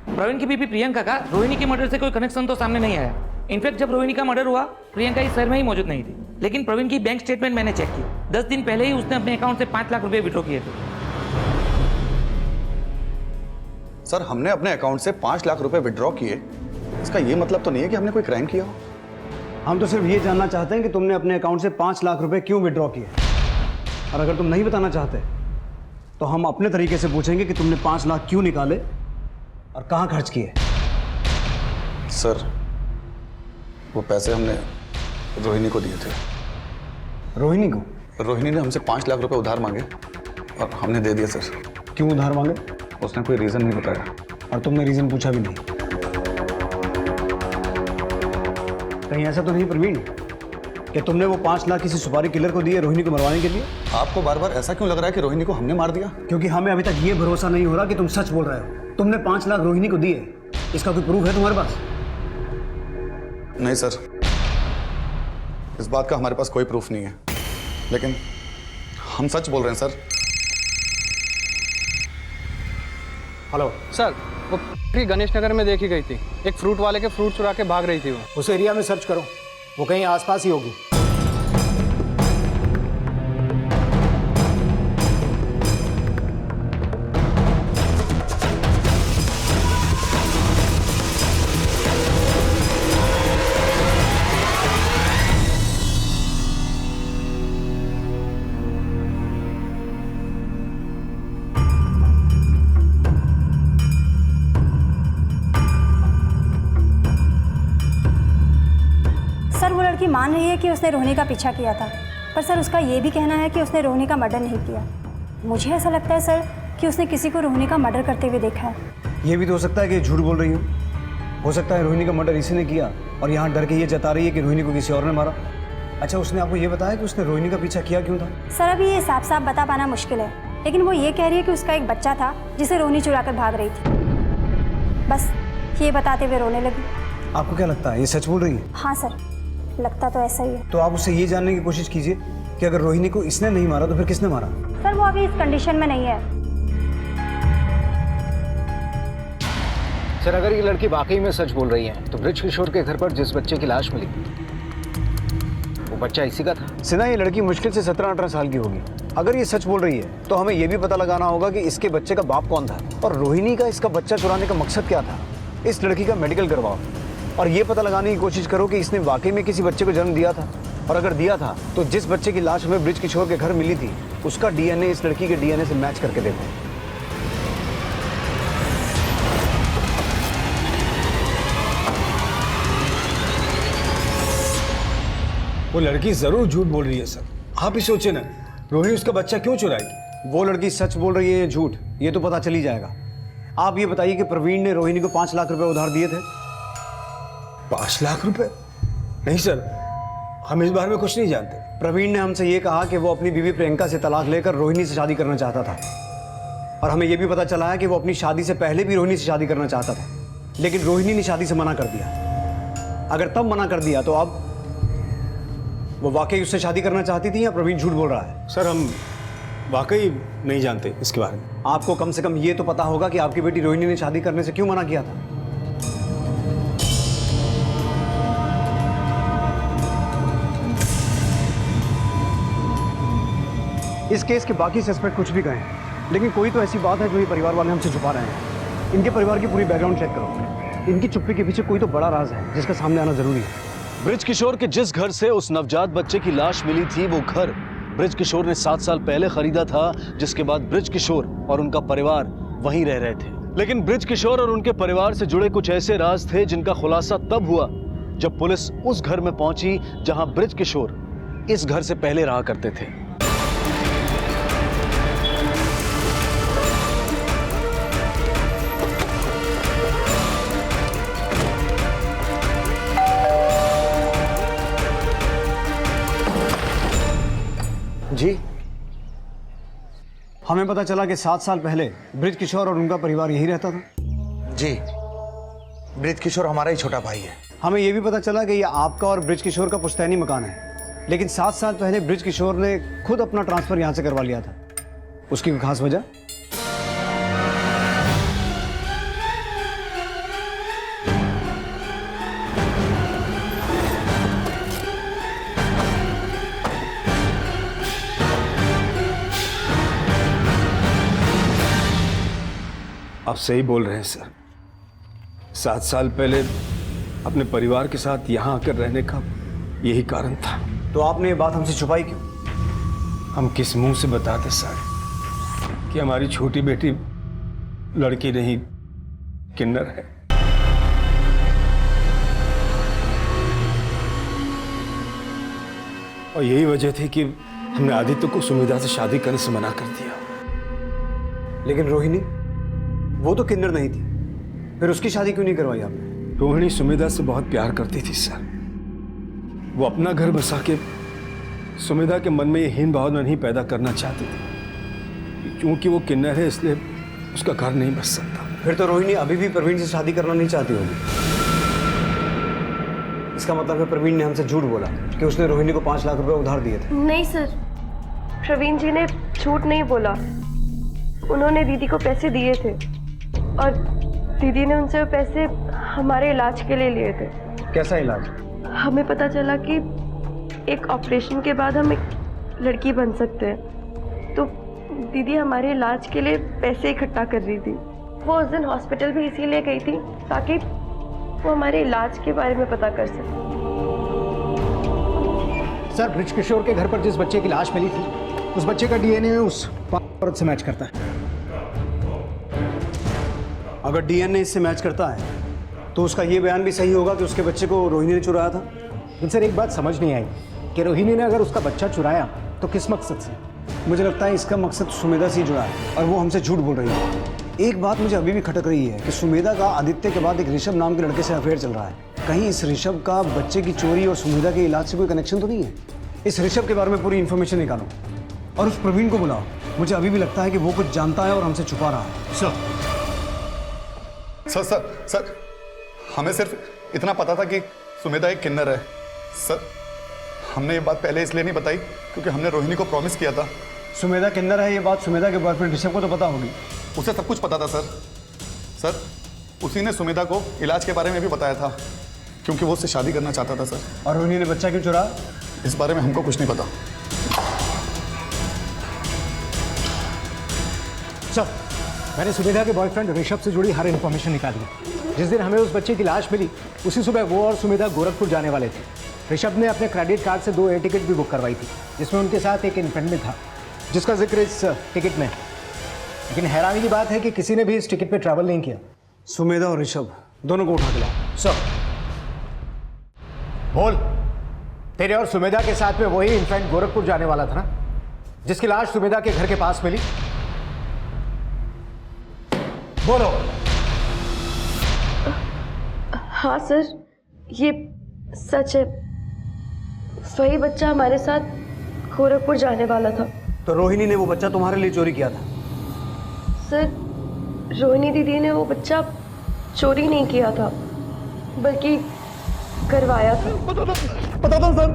प्रवीण की बीबी प्रियंका का रोहिणी के मर्डर से कोई कनेक्शन तो सामने नहीं आया। इनफैक्ट जब रोहिणी का मर्डर हुआ प्रियंका इस शहर में ही मौजूद नहीं थी। लेकिन प्रवीण की बैंक स्टेटमेंट मैंने चेक की, 10 दिन पहले ही उसने अपने अकाउंट से 5 लाख रुपए विड्रॉ किए थे। सर, हमने अपने अकाउंट से 5 लाख रुपए विड्रॉ किए, इसका ये मतलब तो नहीं है कि हमने कोई क्राइम किया हो। हम तो सिर्फ ये जानना चाहते हैं कि तुमने अपने अकाउंट से 5 लाख रुपए क्यों विड्रॉ किए। और अगर तुम नहीं बताना चाहते तो हम अपने तरीके से पूछेंगे कि तुमने 5 लाख क्यों निकाले और कहाँ खर्च किए। सर, वो पैसे हमने रोहिणी को दिए थे। रोहिणी को? रोहिणी ने हमसे 5 लाख रुपए उधार मांगे और हमने दे दिए। सर, क्यों उधार मांगे? उसने कोई रीजन नहीं बताया। और तुमने रीजन पूछा भी नहीं? कहीं ऐसा तो नहीं प्रवीण कि तुमने वो 5 लाख किसी सुपारी किलर को दिए रोहिणी को मरवाने के लिए? आपको बार बार ऐसा क्यों लग रहा है कि रोहिणी को हमने मार दिया? क्योंकि हमें अभी तक ये भरोसा नहीं हो रहा कि तुम सच बोल रहे हो। तुमने 5 लाख रोहिणी को दिए, इसका कोई प्रूफ है तुम्हारे पास? नहीं सर, इस बात का हमारे पास कोई प्रूफ नहीं है, लेकिन हम सच बोल रहे हैं सर। हेलो सर, वो गणेश नगर में देखी गई थी। एक फ्रूट वाले के फ्रूट चुरा के भाग रही थी वो। उस एरिया में सर्च करो, वो कहीं आसपास ही होगी। मान रही है कि उसने रोहिणी का पीछा किया था, पर सर उसका ये भी कहना है कि उसने रोहिणी का मर्डर नहीं किया। मुझे ऐसा लगता है सर कि उसने किसी को रोहिणी का मर्डर करते हुए देखा है। ये भी तो हो सकता है कि झूठ बोल रही हो सकता है रोहिणी का मर्डर इसी ने किया और यहाँ डर के ये जता रही है कि रोहिणी को किसी और ने मारा। अच्छा, उसने आपको ये बताया कि उसने रोहिणी का पीछा किया क्यों था? सर अभी ये साफ साफ बता पाना मुश्किल है, लेकिन वो ये कह रही है कि उसका एक बच्चा था जिसे रोहिणी चुरा कर भाग रही थी। बस ये बताते हुए रोने लगी। आपको क्या लगता है ये सच बोल रही है? हाँ सर, लगता तो ऐसा ही है। तो आप उससे ये जानने की कोशिश कीजिए कि अगर रोहिणी को इसने नहीं मारा तो फिर किसने मारा? सर वो अभी इस कंडीशन में नहीं है। सर अगर ये लड़की वाकई में सच बोल रही है तो ब्रिज किशोर के घर पर जिस बच्चे की लाश मिली वो बच्चा इसी का था। सिन्हा, ये लड़की मुश्किल से 17-18 साल की होगी। अगर ये सच बोल रही है तो हमें ये भी पता लगाना होगा कि इसके बच्चे का बाप कौन था और रोहिणी का इसका बच्चा चुराने का मकसद क्या था। इस लड़की का मेडिकल करवाओ और ये पता लगाने की कोशिश करो कि इसने वाकई में किसी बच्चे को जन्म दिया था, और अगर दिया था तो जिस बच्चे की लाश हमें ब्रिज किशोर के घर मिली थी उसका डीएनए इस लड़की के डीएनए से मैच करके देखो। वो लड़की जरूर झूठ बोल रही है सर। आप ही सोचे ना, रोहिणी उसका बच्चा क्यों चुराएगी? वो लड़की सच बोल रही है या झूठ, ये तो पता चल ही जाएगा। आप ये बताइए कि प्रवीण ने रोहिणी को 5 लाख रुपए उधार दिए थे? 5 लाख रुपए? नहीं सर, हम इस बारे में कुछ नहीं जानते। प्रवीण ने हमसे ये कहा कि वो अपनी बीवी प्रियंका से तलाक लेकर रोहिणी से शादी करना चाहता था, और हमें ये भी पता चला है कि वो अपनी शादी से पहले भी रोहिणी से शादी करना चाहता था, लेकिन रोहिणी ने शादी से मना कर दिया। अगर तब मना कर दिया तो अब वो वाकई उससे शादी करना चाहती थी या प्रवीण झूठ बोल रहा है? सर हम वाकई नहीं जानते इसके बारे में। आपको कम से कम ये तो पता होगा कि आपकी बेटी रोहिणी ने शादी करने से क्यों मना किया था। इस केस के बाकी सस्पेक्ट कुछ भी कहें, लेकिन कोई तो ऐसी बात है जो ये परिवार वाले हमसे छुपा रहे हैं। इनके परिवार की पूरी बैकग्राउंड चेक करो। इनकी चुप्पी के पीछे कोई तो बड़ा राज है जिसका सामने आना जरूरी है। ब्रिज किशोर के जिस घर से उस नवजात बच्चे की लाश मिली थी वो घर ब्रिज किशोर ने 7 साल पहले खरीदा था, जिसके बाद ब्रिज किशोर और उनका परिवार वहीं रह रहे थे। लेकिन ब्रिज किशोर और उनके परिवार से जुड़े कुछ ऐसे राज थे जिनका खुलासा तब हुआ जब पुलिस उस घर में पहुंची जहां ब्रिज किशोर इस घर से पहले रहा करते थे। जी, हमें पता चला कि 7 साल पहले ब्रिज किशोर और उनका परिवार यही रहता था। जी, ब्रिज किशोर हमारा ही छोटा भाई है। हमें यह भी पता चला कि यह आपका और ब्रिज किशोर का पुश्तैनी मकान है, लेकिन 7 साल पहले ब्रिज किशोर ने खुद अपना ट्रांसफर यहां से करवा लिया था। उसकी कोई खास वजह? आप सही बोल रहे हैं सर। 7 साल पहले अपने परिवार के साथ यहाँ आकर रहने का यही कारण था। तो आपने ये बात हमसे छुपाई क्यों? हम किस मुंह से बताते सर कि हमारी छोटी बेटी लड़की नहीं किन्नर है। और यही वजह थी कि हमने आदित्य को सुमिधा से शादी करने से मना कर दिया। लेकिन रोहिणी, वो तो किन्नर नहीं थी, फिर उसकी शादी क्यों नहीं करवाई आपने? रोहिणी सुमिधा से बहुत प्यार करती थी सर, वो अपना घर बसा के सुमेधा के मन में ये हीन भावना नहीं पैदा करना चाहती थी। क्योंकि वो किन्नर है इसलिए उसका घर नहीं बस सकता। फिर तो रोहिणी अभी भी प्रवीण से शादी करना नहीं चाहती होगी। इसका मतलब है प्रवीण ने हमसे झूठ बोला कि उसने रोहिणी को 5 लाख रुपए उधार दिए थे। नहीं सर, प्रवीण जी ने झूठ नहीं बोला। उन्होंने दीदी को पैसे दिए थे और दीदी ने उनसे वो पैसे हमारे इलाज के लिए लिए थे। कैसा इलाज? हमें पता चला कि एक ऑपरेशन के बाद हम एक लड़की बन सकते हैं, तो दीदी हमारे इलाज के लिए पैसे इकट्ठा कर रही थी। वो उस दिन हॉस्पिटल भी इसीलिए गई थी ताकि वो हमारे इलाज के बारे में पता कर सके। सर, ब्रिज किशोर के घर पर जिस बच्चे की लाश मिली थी, उस बच्चे का डीएनए उस औरत से मैच करता है। अगर डीएनए इससे मैच करता है तो उसका ये बयान भी सही होगा कि उसके बच्चे को रोहिणी ने चुराया था। लेकिन सर, एक बात समझ नहीं आई कि रोहिणी ने अगर उसका बच्चा चुराया तो किस मकसद से? मुझे लगता है इसका मकसद सुमेधा से ही जुड़ा है और वो हमसे झूठ बोल रही है। एक बात मुझे अभी भी खटक रही है कि सुमेधा का आदित्य के बाद एक ऋषभ नाम के लड़के से अफेयर चल रहा है। कहीं इस ऋषभ का बच्चे की चोरी और सुमेधा के इलाज से कोई कनेक्शन तो नहीं है? इस ऋषभ के बारे में पूरी इन्फॉर्मेशन निकालो और उस प्रवीण को बुलाओ। मुझे अभी भी लगता है कि वो कुछ जानता है और हमसे छुपा रहा है। सर सर सर, हमें सिर्फ इतना पता था कि सुमेधा एक किन्नर है। सर, हमने ये बात पहले इसलिए नहीं बताई क्योंकि हमने रोहिणी को प्रॉमिस किया था। सुमेधा किन्नर है ये बात सुमेधा के बॉयफ्रेंड ऋषभ को तो पता होगी। उसे सब कुछ पता था सर। सर, उसी ने सुमेधा को इलाज के बारे में भी बताया था क्योंकि वो उससे शादी करना चाहता था सर। और रोहिणी ने बच्चा क्यों चुराया? इस बारे में हमको कुछ नहीं पता। सर, मैंने सुमेधा के बॉयफ्रेंड ऋषभ से जुड़ी हर इन्फॉर्मेशन निकाली। जिस दिन हमें उस बच्चे की लाश मिली उसी सुबह वो और सुमेधा गोरखपुर जाने वाले थे। ऋषभ ने अपने क्रेडिट कार्ड से 2 एयर टिकट भी बुक करवाई थी जिसमें उनके साथ एक इन्फेंट भी था जिसका जिक्र इस टिकट में है। लेकिन हैरानी की बात है कि किसी ने भी इस टिकट पे ट्रैवल नहीं किया। सुमेधा और ऋषभ दोनों को उठा के लाओ। सर, बोल, तेरे और सुमेधा के साथ में वही इन्फेंट गोरखपुर जाने वाला था ना, जिसकी लाश सुमेधा के घर के पास मिली? बोलो। हाँ सर, ये सच है। वही बच्चा हमारे साथ गोरखपुर जाने वाला था। तो रोहिणी ने वो बच्चा तुम्हारे लिए चोरी किया था? सर, रोहिणी दीदी ने वो बच्चा चोरी नहीं किया था बल्कि करवाया था। पता था सर।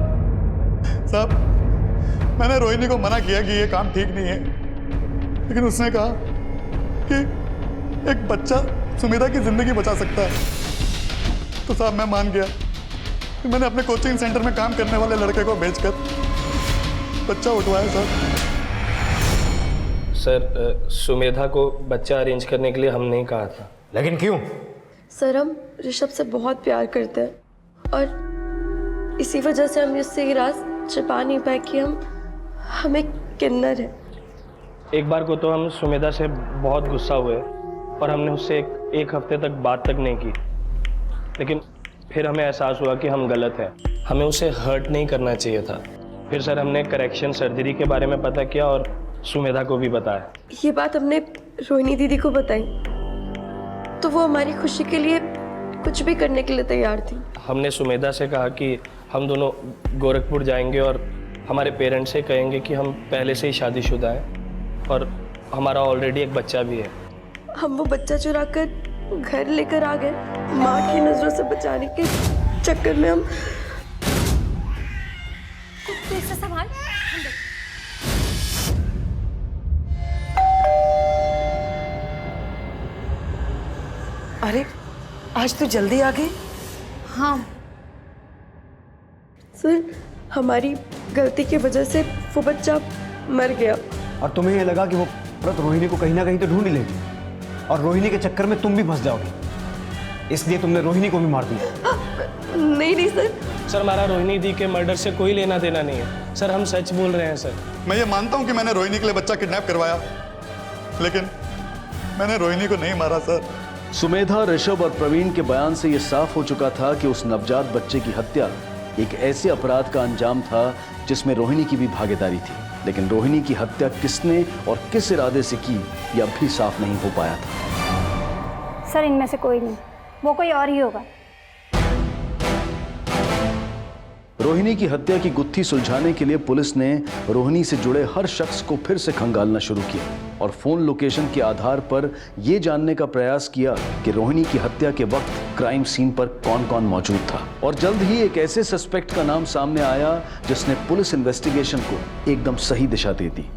साहब, मैंने रोहिणी को मना किया कि ये काम ठीक नहीं है, लेकिन उसने कहा कि एक बच्चा सुमेधा की जिंदगी बचा सकता है। तो साहब मैं मान गया। मैंने अपने कोचिंग सेंटर में काम करने वाले लड़के को भेजकर बच्चा उठवाया सर। सर, सुमेधा को बच्चा अरेंज करने के लिए हम नहीं कहा था। लेकिन क्यों? सर, हम ऋषभ से बहुत प्यार करते हैं और इसी वजह से हम उससे ये राज छिपा नहीं पाए कि हम एक किन्नर है। एक बार को तो हम सुमेधा से बहुत गुस्सा हुए और हमने उससे एक हफ्ते तक बात तक नहीं की, लेकिन फिर हमें एहसास हुआ कि हम गलत हैं। हमें उसे हर्ट नहीं करना चाहिए था। फिर सर हमने करेक्शन सर्जरी के बारे में पता किया और सुमेधा को भी बताया। ये बात हमने रोहिणी दीदी को बताई तो वो हमारी खुशी के लिए कुछ भी करने के लिए तैयार थी। हमने सुमेधा से कहा कि हम दोनों गोरखपुर जाएंगे और हमारे पेरेंट्स से कहेंगे कि हम पहले से ही शादीशुदा हैं और हमारा ऑलरेडी एक बच्चा भी है। हम वो बच्चा चुरा कर घर लेकर आ गए। माँ की नजरों से बचाने के चक्कर में हम से संभाल। अरे आज तो जल्दी आ गई। हाँ सर, हमारी गलती की वजह से वो बच्चा मर गया। और तुम्हें ये लगा कि वो औरत रोहिणी को कहीं ना कहीं तो ढूंढ ही लेगी और रोहिणी के चक्कर में तुम भी फंस जाओगे, इसलिए तुमने रोहिणी को भी मार दिया। नहीं सर। सर, हमारा रोहिणी दी के मर्डर से कोई लेना देना नहीं है सर। हम सच बोल रहे हैं सर। मैं ये मानता हूं कि मैंने रोहिणी के लिए बच्चा किडनैप करवाया, लेकिन मैंने रोहिणी को नहीं मारा सर। सुमेधा, ऋषभ और प्रवीण के बयान से यह साफ हो चुका था कि उस नवजात बच्चे की हत्या एक ऐसे अपराध का अंजाम था जिसमें रोहिणी की भी भागीदारी थी। लेकिन रोहिणी की हत्या किसने और किस इरादे से की, यह अब भी साफ नहीं हो पाया था। सर, इनमें से कोई नहीं, वो कोई और ही होगा। रोहिणी की हत्या की गुत्थी सुलझाने के लिए पुलिस ने रोहिणी से जुड़े हर शख्स को फिर से खंगालना शुरू किया और फोन लोकेशन के आधार पर यह जानने का प्रयास किया कि रोहिणी की हत्या के वक्त क्राइम सीन पर कौन कौन मौजूद था। और जल्द ही एक ऐसे सस्पेक्ट का नाम सामने आया जिसने पुलिस इन्वेस्टिगेशन को एकदम सही दिशा दे दी।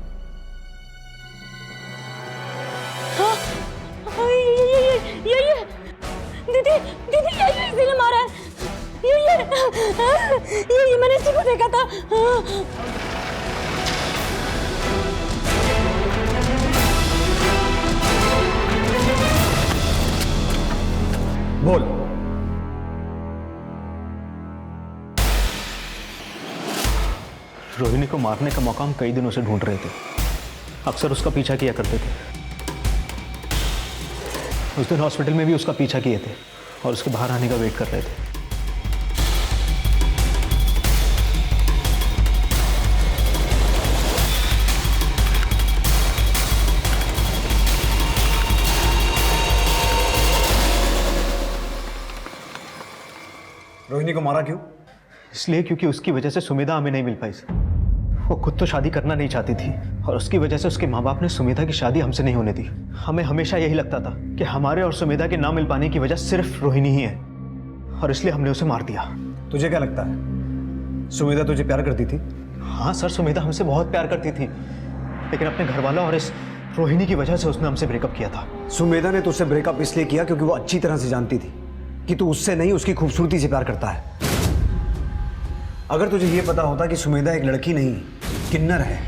दीदी इसी ने मारा है। ये मैंने इसी को देखा था। बोल। रोहिणी को मारने का मौका हम कई दिनों से ढूंढ रहे थे, अक्सर उसका पीछा किया करते थे। उस दिन हॉस्पिटल में भी उसका पीछा किए थे और उसके बाहर आने का वेट कर रहे थे। रोहिणी को मारा क्यों? इसलिए क्योंकि उसकी वजह से सुमेधा हमें नहीं मिल पाई सर। वो खुद तो शादी करना नहीं चाहती थी और उसकी वजह से उसके माँ बाप ने सुमेधा की शादी हमसे नहीं होने दी। हमें हमेशा यही लगता था कि हमारे और सुमेधा के ना मिल पाने की वजह सिर्फ रोहिणी ही है और इसलिए हमने उसे मार दिया। तुझे क्या लगता है सुमेधा तुझे प्यार करती थी? हाँ सर, सुमेधा हमसे बहुत प्यार करती थी, लेकिन अपने घर वालों और इस रोहिणी की वजह से उसने हमसे ब्रेकअप किया था। सुमेधा ने तुझसे ब्रेकअप इसलिए किया क्योंकि वो अच्छी तरह से जानती थी कि तू उससे नहीं उसकी खूबसूरती से प्यार करता है। अगर तुझे यह पता होता कि सुमेधा एक लड़की नहीं किन्नर है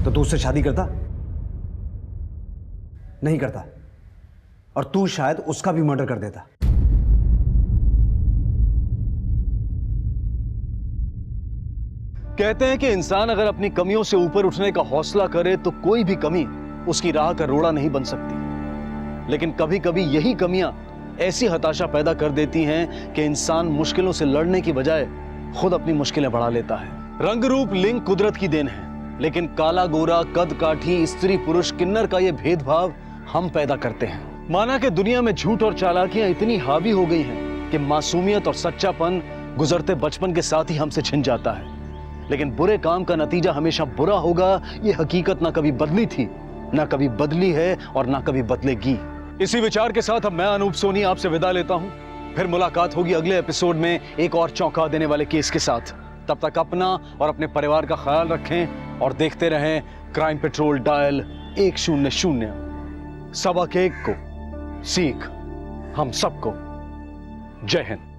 तो तू उससे शादी करता? नहीं करता, और तू शायद उसका भी मर्डर कर देता। कहते हैं कि इंसान अगर अपनी कमियों से ऊपर उठने का हौसला करे तो कोई भी कमी उसकी राह का रोड़ा नहीं बन सकती, लेकिन कभी कभी यही कमियां ऐसी हताशा पैदा कर देती हैं कि इंसान मुश्किलों से लड़ने की बजाय खुद अपनी मुश्किलें बढ़ा लेता है। रंग रूप लिंग कुदरत की देन है, लेकिन काला गोरा, कद काठी, स्त्री पुरुष, किन्नर का यह भेदभाव हम पैदा करते हैं। माना कि दुनिया में झूठ और चालाकियां इतनी हावी हो गई हैं कि मासूमियत और सच्चापन गुजरते बचपन के साथ ही हमसे छिन जाता है, लेकिन बुरे काम का नतीजा हमेशा बुरा होगा ये हकीकत ना कभी बदली थी, ना कभी बदली है और ना कभी बदलेगी। इसी विचार के साथ अब मैं अनूप सोनी आपसे विदा लेता हूं। फिर मुलाकात होगी अगले एपिसोड में एक और चौंका देने वाले केस के साथ। तब तक अपना और अपने परिवार का ख्याल रखें और देखते रहें क्राइम पेट्रोल डायल 100। सबक एक को सीख हम सबको। जय हिंद।